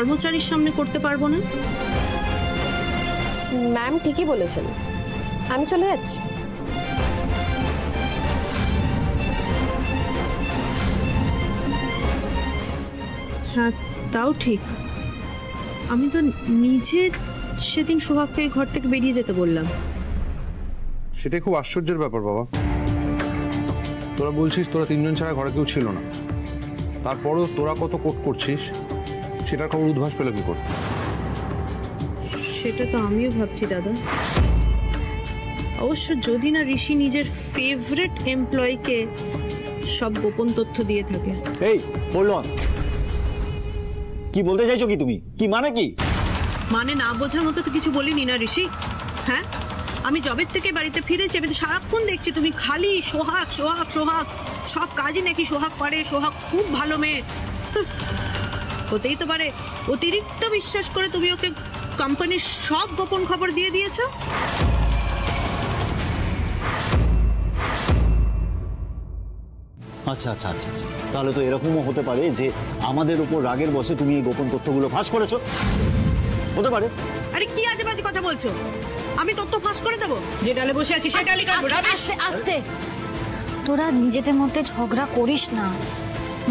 কর্মচারীর সামনে করতে পারবো না? ম্যাম ঠিকই বলেছেন, আমি চলে যাচ্ছি। হ্যাঁ তাও ঠিক, আমি তো নিজে সেদিন সোহাগকে ঘর থেকে বেরিয়ে যেতে বললাম। সেটাই খুব আশ্চর্যের ব্যাপার বাবা। তোরা বলছিস তোরা তিনজন ছাড়া ঘরে কেউ ছিল না, তারপরও তোরা কত কোট করছিস, সেটার খবর উদ্ভাস পেল কি করে? সেটা তো আমিও ভাবছি দাদা। অবশ্য যদি না ঋষি নিজের ফেভারিট এমপ্লয়িকে সব গোপন তথ্য দিয়ে থাকে। এই বললাম, কি বলতে চাইছো কি তুমি? কি মানে কি? মানে না বোঝার মতো তো কিছু বলিনি না ঋষি। হ্যাঁ, আমি জবের থেকে বাড়িতে ফিরেছি, আমি তো সারাক্ষণ দেখছি তুমি খালি সোহাগ সোহাগ সোহাগ, সব কাজই নাকি সোহাগ পারে, সোহাগ খুব ভালো মেয়ে। হতেই তো পারে অতিরিক্ত বিশ্বাস করে তুমি ওকে কোম্পানির সব গোপন খবর দিয়ে দিয়েছো। আচ্ছা আচ্ছা আচ্ছা আচ্ছা, তাহলে তো এরকমও হতে পারে যে আমাদের উপর রাগের বশে তুমি এই গোপন তথ্যগুলো ফাঁস করেছো, হতে পারে। আরে কি আজে বাজে কথা বলছো? আমি তথ্য ফাঁস করে দেবো? যে ডালে বসে আছি সেই ডালই কাটবো। আস্তে আস্তে, তোরা নিজেদের মধ্যে ঝগড়া করিস না,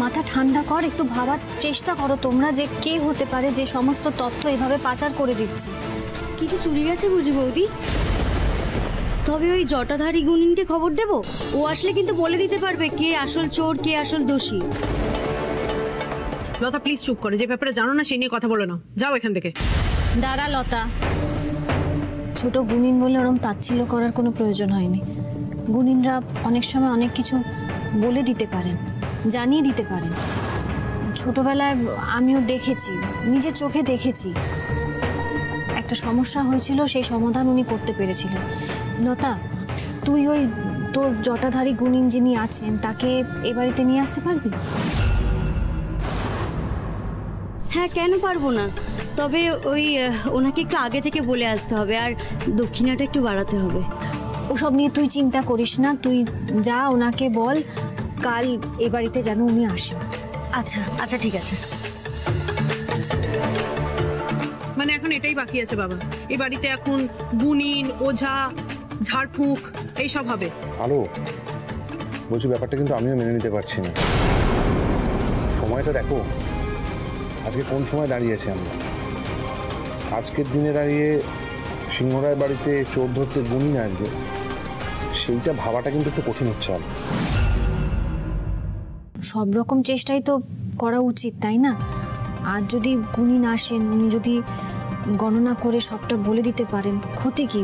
মাথা ঠান্ডা কর, একটু ভাবার চেষ্টা করো তোমরা যে কে হতে পারে যে সমস্ত তথ্য এভাবে পাচার করে দিচ্ছে। কিছু চুরি গেছে বুঝি বৌদি? তবে ওই জটাধারী গুণিনকে খবর দেব, ও আসলে কিন্তু বলে দিতে পারবে কে আসল চোর কে আসল দোষী। লতা প্লিজ চুপ করে, যে ব্যাপারে জানো না সেই নিয়ে কথা বলো না, যাও এখান থেকে। দাঁড়া লতা, ছোট গুণিন বলে ওরম তাচ্ছিল্য করার কোনো প্রয়োজন হয়নি। গুণিনরা অনেক সময় অনেক কিছু বলে দিতে পারেন, জানিয়ে দিতে পারেন। ছোটবেলায় আমিও দেখেছি, নিজের চোখে দেখেছি একটা সমস্যা হয়েছিল, সেই সমাধান উনি করতে পেরেছিলেন। লতা, তুই ওই তোর জটাধারী গুণিন যিনি আছেন তাকে এ বাড়িতে নিয়ে আসতে পারবি? হ্যাঁ কেন পারবো না, তবে ওই ওনাকে একটু আগে থেকে বলে আসতে হবে, আর দক্ষিণাটা একটু বাড়াতে হবে। ওসব নিয়ে তুই চিন্তা করিস না, তুই যা ওনাকে বল কাল এ বাড়িতে যেন উনি আসেন। আচ্ছা আচ্ছা ঠিক আছে। মানে এখন এটাই বাকি আছে বাবা, এই বাড়িতে এখন গুণিন ওঝা ঝাড়ফুঁক এইসব হবে। আলো বলছি, ব্যাপারটা কিন্তু আমিও মেনে নিতে পারছি না। সময়টা দেখো, আজকে কোন সময় দাঁড়িয়েছি আমরা। আজকের দিনে দাঁড়িয়ে সিংহরায় বাড়িতে চোর ধরতে গুণিন আসবে, সেইটা ভাবাটা কিন্তু একটু কঠিন হচ্ছে। সব রকম চেষ্টাই তো করা উচিত, তাই না? আর যদি গুণিন আসেন, উনি যদি গণনা করে সবটা বলে দিতে পারেন, ক্ষতি কি?